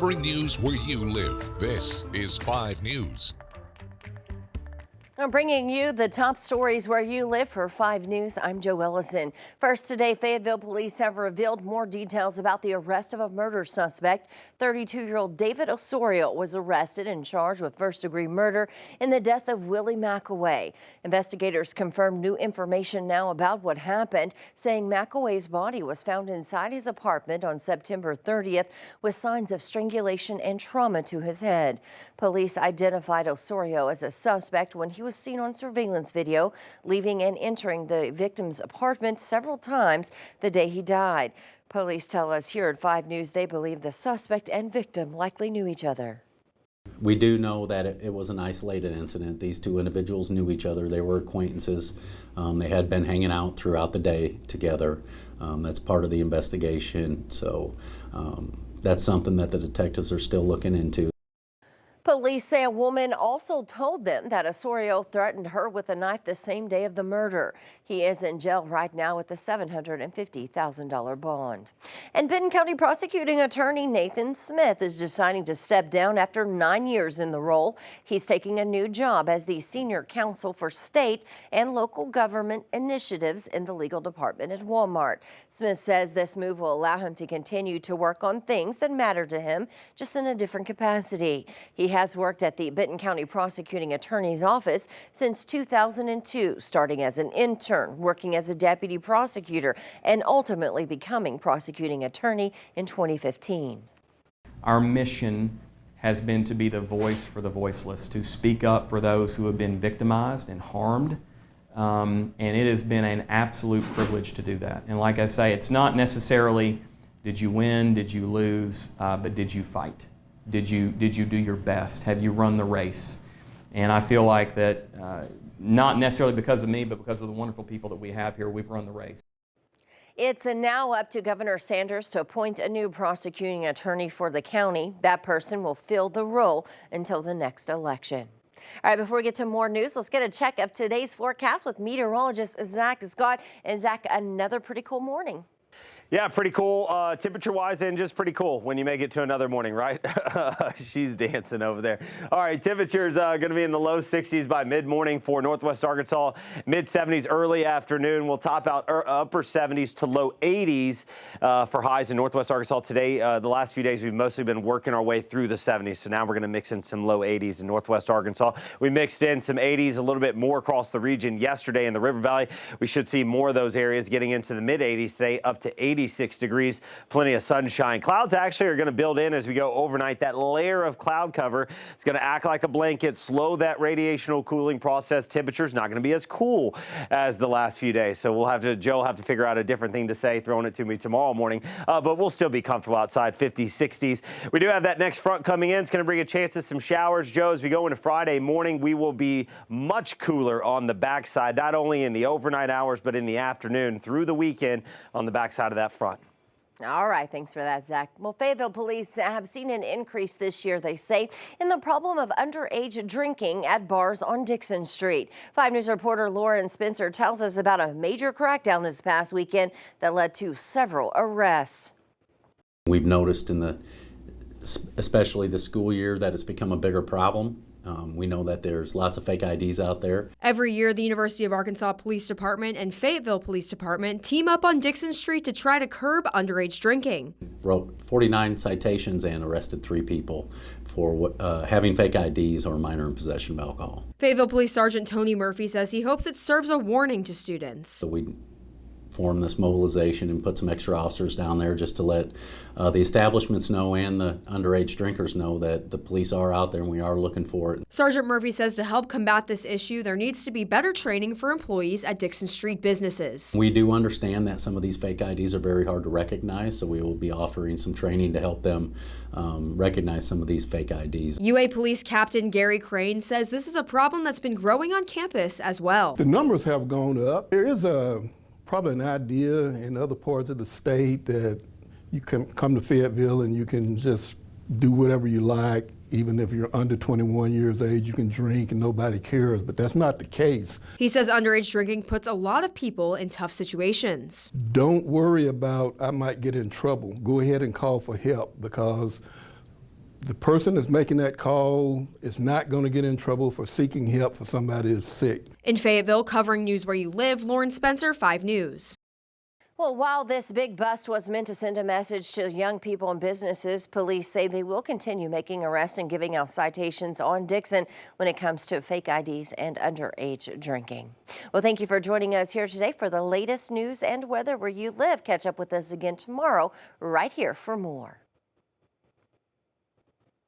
covering news where you live. This is 5 News. I'm bringing you the top stories where you live for 5 News. I'm Joe Ellison. First today, Fayetteville police have revealed more details about the arrest of a murder suspect. 32-year-old David Osorio was arrested and charged with first-degree murder in the death of Willie McAway. Investigators confirmed new information now about what happened, saying McAway's body was found inside his apartment on September 30th with signs of strangulation and trauma to his head. Police identified Osorio as a suspect when he was seen on surveillance video leaving and entering the victim's apartment several times the day he died. Police tell us here at 5 News they believe the suspect and victim likely knew each other. We do know that it was an isolated incident. These two individuals knew each other. They were acquaintances. They had been hanging out throughout the day together. That's part of the investigation. So that's something that the detectives are still looking into. Police say a woman also told them that Osorio threatened her with a knife the same day of the murder. He is in jail right now with a $750,000 bond. And Benton County Prosecuting Attorney Nathan Smith is deciding to step down after 9 years in the role. He's taking a new job as the Senior Counsel for State and Local Government Initiatives in the legal department at Walmart. Smith says this move will allow him to continue to work on things that matter to him, just in a different capacity. He has worked at the Benton County Prosecuting Attorney's office since 2002, starting as an intern, working as a deputy prosecutor, and ultimately becoming prosecuting attorney in 2015. Our mission has been to be the voice for the voiceless, to speak up for those who have been victimized and harmed. And it has been an absolute privilege to do that. And like I say, it's not necessarily did you win, did you lose, but did you fight? Did you do your best? Have you run the race? And I feel like that, not necessarily because of me, but because of the wonderful people that we have here, we've run the race. It's now up to Governor Sanders to appoint a new prosecuting attorney for the county. That person will fill the role until the next election. All right, before we get to more news, let's get a check of today's forecast with meteorologist Zach Scott. And Zach, another pretty cool morning. Yeah, pretty cool. Temperature-wise, and just pretty cool when you make it to another morning, right? She's dancing over there. All right, temperatures going to be in the low 60s by mid-morning for Northwest Arkansas. Mid-70s early afternoon. We'll top out upper 70s to low 80s for highs in Northwest Arkansas today. The last few days, we've mostly been working our way through the 70s, so now we're going to mix in some low 80s in Northwest Arkansas. We mixed in some 80s, a little bit more across the region yesterday in the River Valley. We should see more of those areas getting into the mid-80s today, up to 86 degrees, plenty of sunshine. Clouds actually are going to build in as we go overnight. That layer of cloud cover is going to act like a blanket, slow that radiational cooling process. Temperatures not going to be as cool as the last few days. So Joe will have to figure out a different thing to say, throwing it to me tomorrow morning. But we'll still be comfortable outside, 50s, 60s. We do have that next front coming in. It's going to bring a chance of some showers. Joe, as we go into Friday morning, we will be much cooler on the backside, not only in the overnight hours, but in the afternoon through the weekend on the backside of that front. All right, thanks for that, Zach. Well, Fayetteville police have seen an increase this year, they say, in the problem of underage drinking at bars on Dixon Street. 5 News reporter Lauren Spencer tells us about a major crackdown this past weekend that led to several arrests. We've noticed especially the school year, that it's become a bigger problem. We know that there's lots of fake IDs out there. Every year, the University of Arkansas Police Department and Fayetteville Police Department team up on Dixon Street to try to curb underage drinking. Wrote 49 citations and arrested 3 people for having fake IDs or minor in possession of alcohol. Fayetteville Police Sergeant Tony Murphy says he hopes it serves a warning to students. So we form this mobilization and put some extra officers down there just to let the establishments know and the underage drinkers know that the police are out there and we are looking for it. Sergeant Murphy says to help combat this issue, there needs to be better training for employees at Dixon Street businesses. We do understand that some of these fake IDs are very hard to recognize, so we will be offering some training to help them recognize some of these fake IDs. UA Police Captain Gary Crane says this is a problem that's been growing on campus as well. The numbers have gone up. There is probably an idea in other parts of the state that you can come to Fayetteville and you can just do whatever you like. Even if you're under 21 years of age, you can drink and nobody cares, but that's not the case. He says underage drinking puts a lot of people in tough situations. Don't worry about, I might get in trouble. Go ahead and call for help, because the person that's making that call is not going to get in trouble for seeking help for somebody who's sick. In Fayetteville, covering news where you live, Lauren Spencer, 5 News. Well, while this big bust was meant to send a message to young people and businesses, police say they will continue making arrests and giving out citations on Dixon when it comes to fake IDs and underage drinking. Well, thank you for joining us here today for the latest news and weather where you live. Catch up with us again tomorrow right here for more.